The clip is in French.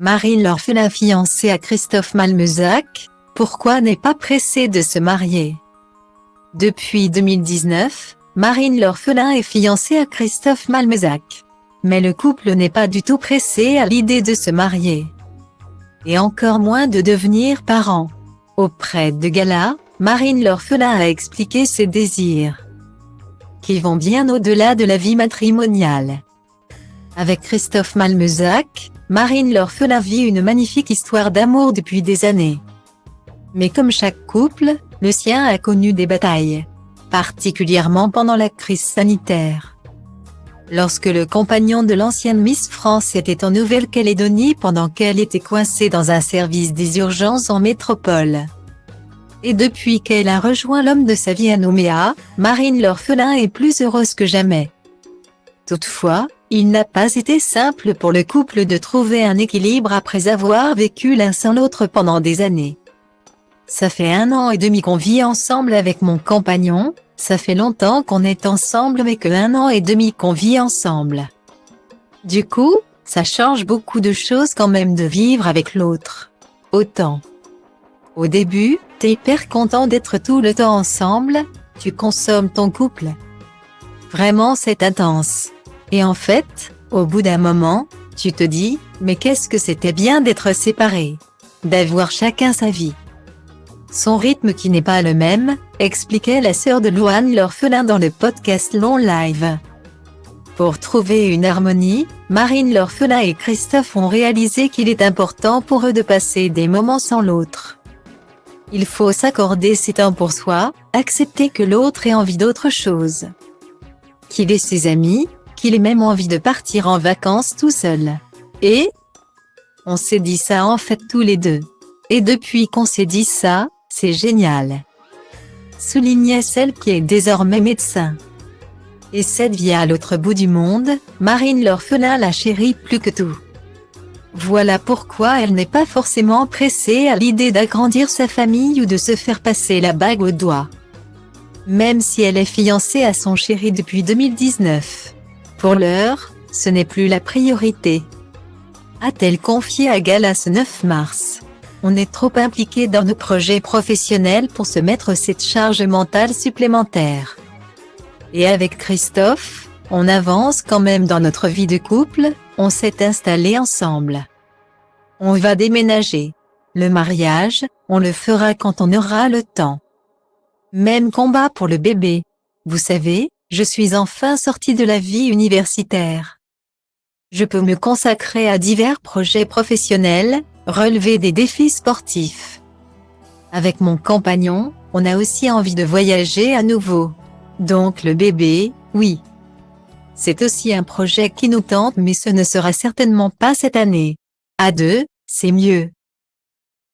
Marine l'orphelin fiancée à Christophe Malmezac, pourquoi n'est pas pressée de se marier? Depuis 2019, Marine l'orphelin est fiancée à Christophe Malmezac. Mais le couple n'est pas du tout pressé à l'idée de se marier. Et encore moins de devenir parents. Auprès de Gala, Marine l'orphelin a expliqué ses désirs, qui vont bien au-delà de la vie matrimoniale. Avec Christophe Malmezac, Marine l'orphelin vit une magnifique histoire d'amour depuis des années. Mais comme chaque couple, le sien a connu des batailles, particulièrement pendant la crise sanitaire. Lorsque le compagnon de l'ancienne Miss France était en Nouvelle-Calédonie pendant qu'elle était coincée dans un service des urgences en métropole. Et depuis qu'elle a rejoint l'homme de sa vie à Nouméa, Marine l'orphelin est plus heureuse que jamais. Toutefois, il n'a pas été simple pour le couple de trouver un équilibre après avoir vécu l'un sans l'autre pendant des années. Ça fait 1 an et demi qu'on vit ensemble avec mon compagnon, ça fait longtemps qu'on est ensemble mais que 1 an et demi qu'on vit ensemble. Du coup, ça change beaucoup de choses quand même de vivre avec l'autre. Autant. Au début, t'es hyper content d'être tout le temps ensemble, tu consommes ton couple. Vraiment c'est intense. Et en fait, au bout d'un moment, tu te dis, mais qu'est-ce que c'était bien d'être séparés, d'avoir chacun sa vie. Son rythme qui n'est pas le même, expliquait la sœur de Louane l'orphelin dans le podcast Long Live. Pour trouver une harmonie, Marine l'orphelin et Christophe ont réalisé qu'il est important pour eux de passer des moments sans l'autre. Il faut s'accorder ces temps pour soi, accepter que l'autre ait envie d'autre chose, qu'il ait ses amis, qu'il ait même envie de partir en vacances tout seul. Et on s'est dit ça en fait tous les deux. Et depuis qu'on s'est dit ça, c'est génial, soulignait celle qui est désormais médecin. Et cette vie à l'autre bout du monde, Marine l'orphelin la chérit plus que tout. Voilà pourquoi elle n'est pas forcément pressée à l'idée d'agrandir sa famille ou de se faire passer la bague au doigt. Même si elle est fiancée à son chéri depuis 2019. Pour l'heure, ce n'est plus la priorité, a-t-elle confié à Gala ce 9 mars. On est trop impliqué dans nos projets professionnels pour se mettre cette charge mentale supplémentaire. Et avec Christophe, on avance quand même dans notre vie de couple, on s'est installé ensemble. On va déménager. Le mariage, on le fera quand on aura le temps. Même combat pour le bébé. Vous savez, je suis enfin sortie de la vie universitaire. Je peux me consacrer à divers projets professionnels, relever des défis sportifs. Avec mon compagnon, on a aussi envie de voyager à nouveau. Donc le bébé, oui. C'est aussi un projet qui nous tente mais ce ne sera certainement pas cette année. À 2, c'est mieux.